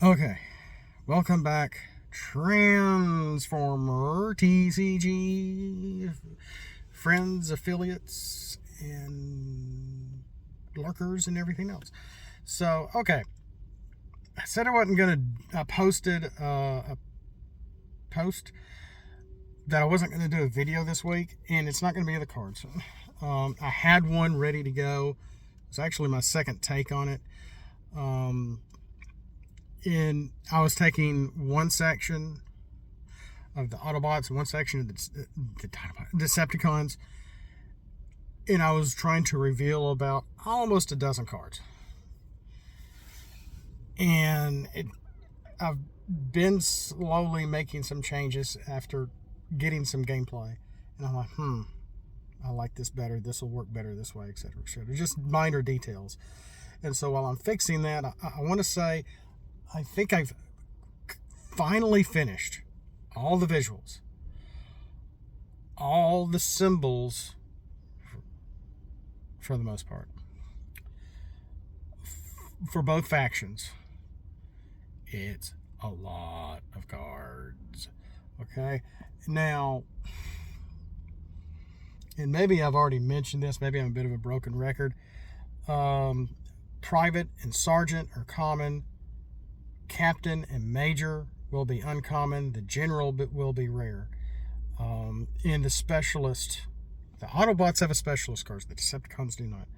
Okay, welcome back, Transformer TCG friends, affiliates, and lurkers, and everything else. So, okay, I said I wasn't gonna. I posted a post that I wasn't gonna do a video this week, and it's not gonna be of the cards. I had one ready to go. It's actually my second take on it. And I was taking one section of the Autobots and one section of the Decepticons, and I was trying to reveal about almost a dozen cards. And I've been slowly making some changes after getting some gameplay, and I'm like, I like this better, this will work better this way, etc., etc. Just minor details. And so while I'm fixing that, I want to say I think I've finally finished all the visuals, all the symbols, for the most part, for both factions. It's a lot of cards. Okay, now, and maybe I've already mentioned this, maybe I'm a bit of a broken record. Private and Sergeant are common. Captain and Major will be uncommon. The General will be rare. And the Specialist, the Autobots have a Specialist card. The Decepticons do not.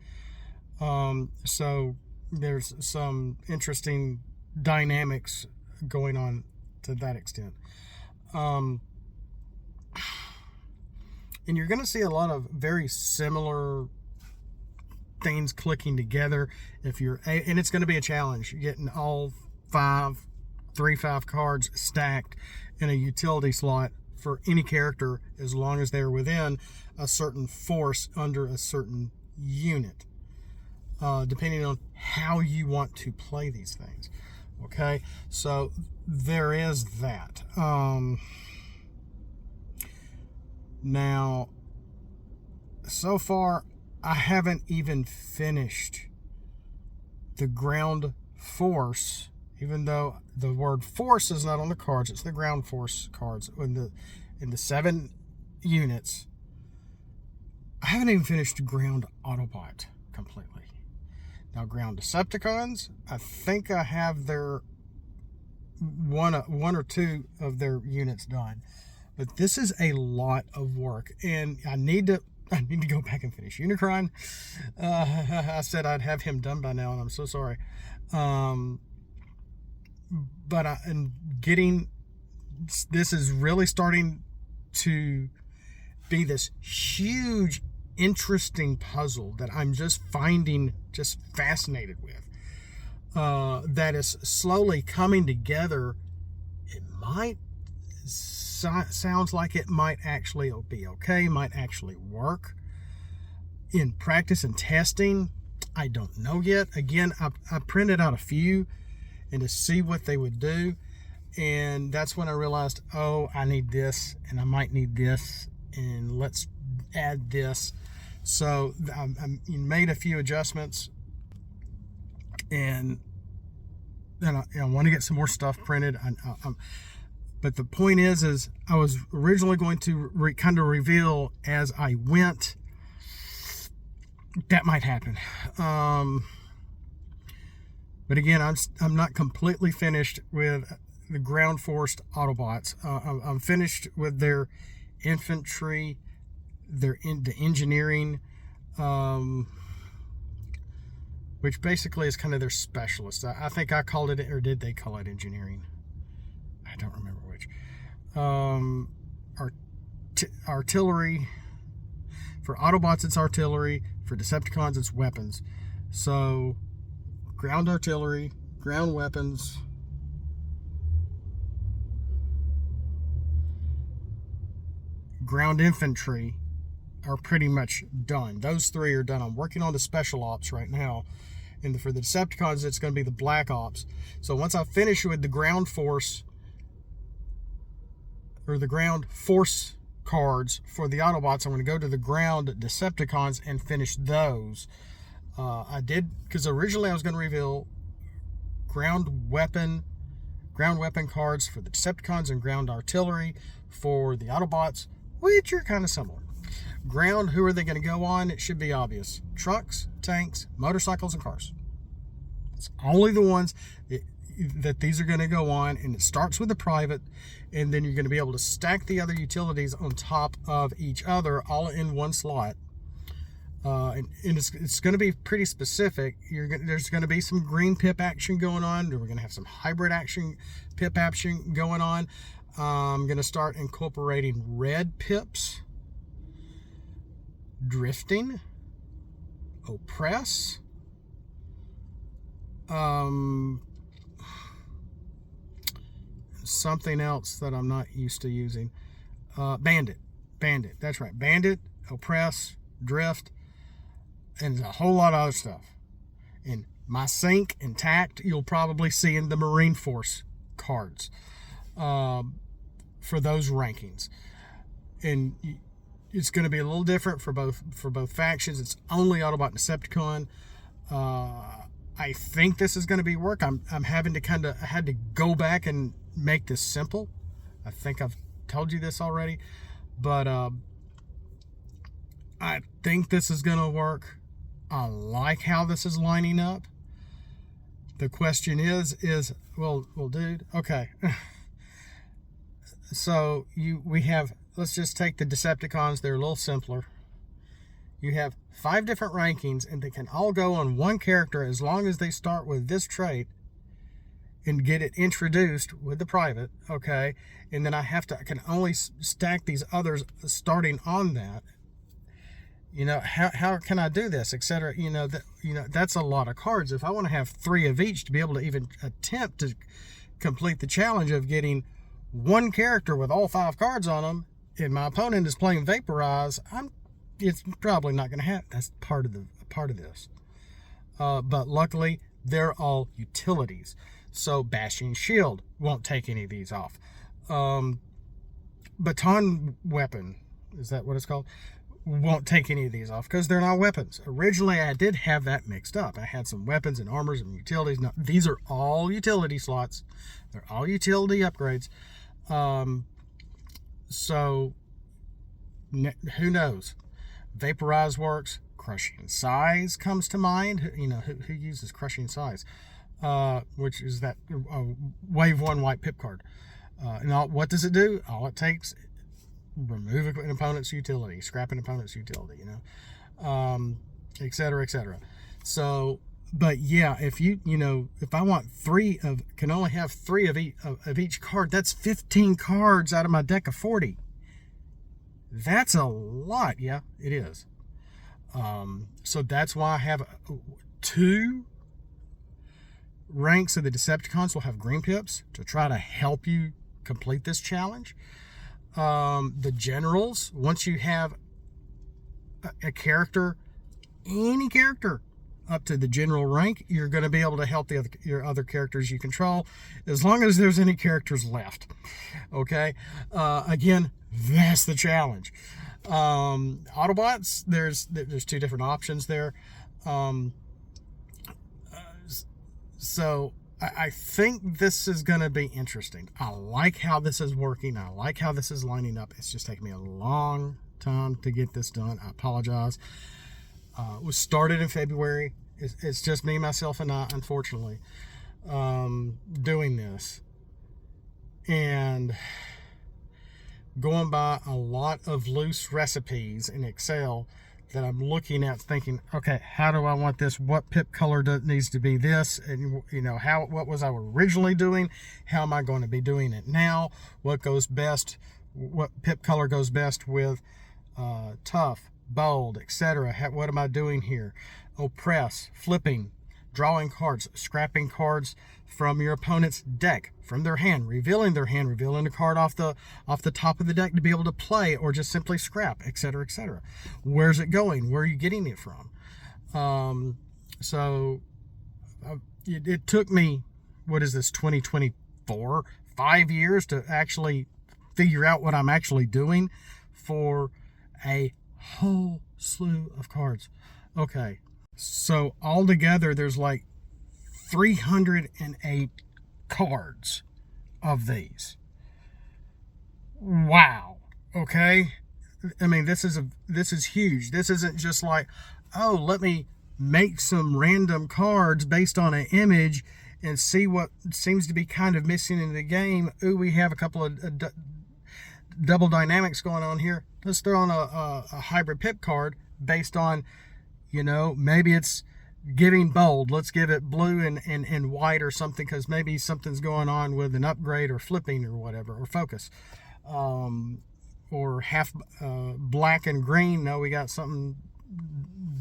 So there's some interesting dynamics going on to that extent. And you're going to see a lot of very similar things clicking together and it's going to be a challenge getting all 5 cards stacked in a utility slot for any character, as long as they're within a certain force under a certain unit, depending on how you want to play these things. Okay, so there is that. Now, so far I haven't even finished the ground force, even though the word force is not on the cards. It's the ground force cards in the 7 units. I haven't even finished ground Autobot completely. Now, ground Decepticons, I think I have their one or two of their units done, but this is a lot of work, and I need to go back and finish Unicron. I said I'd have him done by now, and I'm so sorry. But this is really starting to be this huge, interesting puzzle that I'm just finding just fascinated with. That is slowly coming together. It might sounds like it might actually be okay, might actually work in practice and testing. I don't know yet. Again, I printed out a few and to see what they would do, and that's when I realized, I need this, and I might need this, and let's add this. So I made a few adjustments, and I want to get some more stuff printed. But the point is I was originally going to kind of reveal as I went. That might happen. But again, I'm not completely finished with the ground forced Autobots. I'm finished with their infantry, the engineering, which basically is kind of their specialists. I think I called it, or did they call it engineering? I don't remember which. Artillery. For Autobots, it's artillery. For Decepticons, it's weapons. So, ground artillery, ground weapons, ground infantry are pretty much done. Those 3 are done. I'm working on the special ops right now. And for the Decepticons, it's going to be the black ops. So once I finish with the ground force, or the ground force cards for the Autobots, I'm going to go to the ground Decepticons and finish those. I did, because originally I was going to reveal ground weapon ground weapon cards for the Decepticons and ground artillery for the Autobots, which are kind of similar. Ground, who are they going to go on? It should be obvious. Trucks, tanks, motorcycles, and cars. It's only the ones that these are going to go on, and it starts with the private, and then you're going to be able to stack the other utilities on top of each other, all in one slot. And it's going to be pretty specific. There's going to be some green pip action going on. We're going to have some hybrid action, pip action going on. I'm going to start incorporating red pips, drifting, oppress, something else that I'm not used to using. Bandit. That's right. Bandit, oppress, drift, and a whole lot of other stuff. And my sync and tact, you'll probably see in the Marine Force cards for those rankings. And it's going to be a little different for both factions. It's only Autobot and Decepticon. I think this is going to be work. I'm having to I had to go back and make this simple. I think I've told you this already, but I think this is going to work. I like how this is lining up. The question is well, dude, okay. So we have, let's just take the Decepticons. They're a little simpler. You have 5 different rankings, and they can all go on one character as long as they start with this trait and get it introduced with the private, okay? And then I can only stack these others starting on that. You know, how can I do this, etc. That's a lot of cards. If I want to have 3 of each to be able to even attempt to complete the challenge of getting one character with all 5 cards on them, and my opponent is playing Vaporize, it's probably not going to happen. That's part of this. But luckily, they're all utilities. So Bashing Shield won't take any of these off. Baton Weapon, is that what it's called? Won't take any of these off because they're not weapons. Originally, I did have that mixed up. I had some weapons and armors and utilities. No, these are all utility slots. They're all utility upgrades. So who knows? Vaporize works. Crushing Size comes to mind. Who uses Crushing Size? Which is that Wave 1 white pip card. And what does it do? All it takes, remove an opponent's utility, scrap an opponent's utility, et cetera, et cetera. So, but yeah, if if I want can only have 3 of each card, that's 15 cards out of my deck of 40. That's a lot. Yeah, it is. So that's why I have 2 ranks of the Decepticons will have green pips to try to help you complete this challenge. The generals, once you have a character, any character up to the general rank, you're going to be able to help your other characters you control, as long as there's any characters left. Okay. Again, that's the challenge. Autobots, there's 2 different options there. So I think this is going to be interesting. I like how this is working. I like how this is lining up. It's just taking me a long time to get this done. I apologize. It was started in February. It's just me, myself, and I, unfortunately, doing this. And going by a lot of loose recipes in Excel that I'm looking at, thinking, okay, how do I want this? What pip color needs to be this? And what was I originally doing? How am I going to be doing it now? What goes best? What pip color goes best with tough, bold, etc.? What am I doing here? Oppress, flipping, drawing cards, scrapping cards from your opponent's deck, from their hand, revealing a card off the top of the deck to be able to play, or just simply scrap, etc., etc. Where's it going? Where are you getting it from? It took me, what is this, 2024, 5 years to actually figure out what I'm actually doing for a whole slew of cards. Okay, so altogether there's like 308 cards of these. Wow. Okay. I mean, this is huge. This isn't just like, oh, let me make some random cards based on an image and see what seems to be kind of missing in the game. Ooh, we have a couple of double dynamics going on here. Let's throw on a hybrid pip card based on, maybe it's giving bold. Let's give it blue and white or something, because maybe something's going on with an upgrade or flipping or whatever, or focus. Or half black and green. No, we got something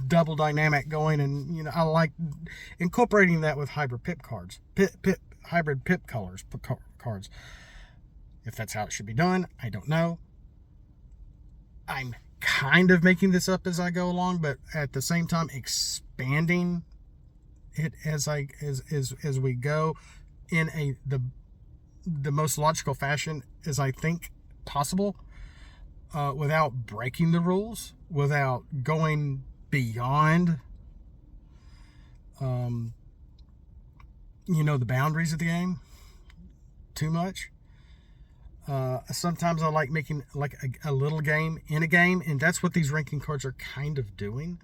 double dynamic going, and I like incorporating that with hybrid pip cards, hybrid pip colors cards. If that's how it should be done, I don't know. I'm kind of making this up as I go along, but at the same time expanding it as we go in the most logical fashion as I think possible, without breaking the rules, without going beyond the boundaries of the game too much. Sometimes I like making like a little game in a game, and that's what these ranking cards are kind of doing.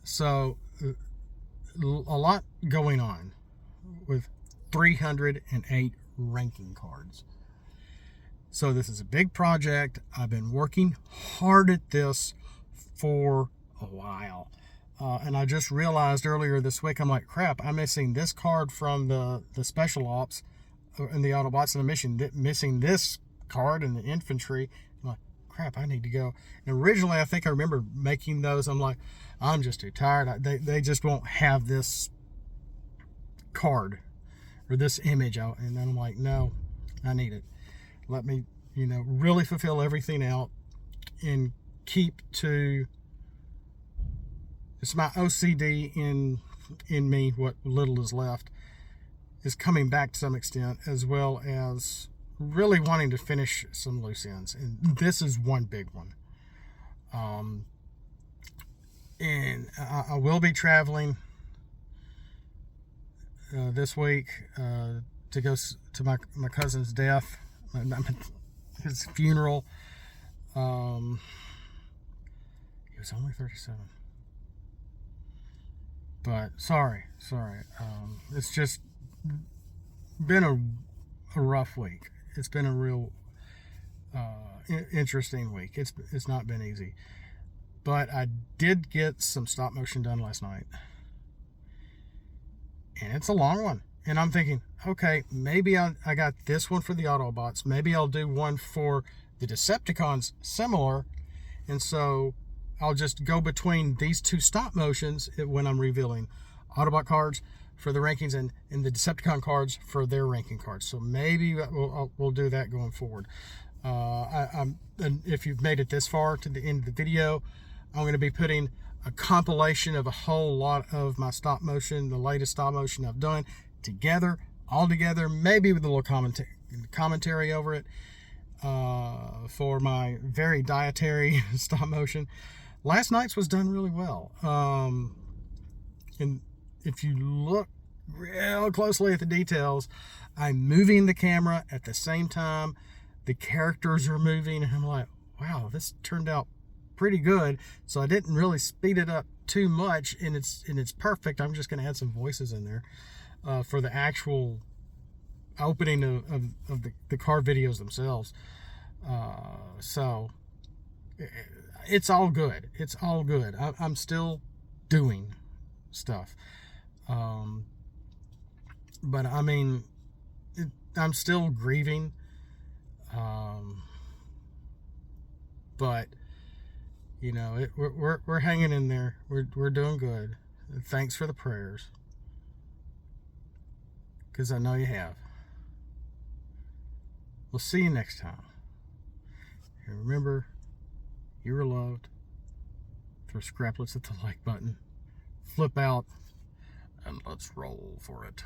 So a lot going on with 308 ranking cards. So this is a big project. I've been working hard at this for a while. And I just realized earlier this week, I'm like, crap, I'm missing this card from the special ops and the Autobots in the mission, missing this card in the infantry. I'm like, crap, I need to go. And originally, I think I remember making those. I'm like, I'm just too tired. They just won't have this card or this image out. And then I'm like, no, I need it. Let me, really fulfill everything out and keep to, it's my OCD in me, what little is left, is coming back to some extent, as well as really wanting to finish some loose ends. And this is one big one. And I will be traveling this week to go to my cousin's death, his funeral. He was only 37. But sorry. It's just been a rough week. It's been a real interesting week. It's not been easy. But I did get some stop motion done last night. And it's a long one. And I'm thinking, okay, maybe I got this one for the Autobots. Maybe I'll do one for the Decepticons similar. And so I'll just go between these two stop motions when I'm revealing Autobot cards for the rankings and the Decepticon cards for their ranking cards. So maybe we'll do that going forward. And if you've made it this far to the end of the video, I'm going to be putting a compilation of a whole lot of my stop motion, the latest stop motion I've done all together, maybe with a little commentary over it, for my very dietary stop motion. Last night's was done really well. And if you look real closely at the details, I'm moving the camera at the same time the characters are moving, and I'm like, wow, this turned out pretty good. So I didn't really speed it up too much, and it's perfect. I'm just going to add some voices in there for the actual opening of the car videos themselves. So it's all good. It's all good. I'm still doing stuff. But I mean, I'm still grieving. But we're hanging in there. We're doing good. Thanks for the prayers, because I know you have. We'll see you next time. And remember, you are loved. Throw scraplets at the like button. Flip out, and let's roll for it.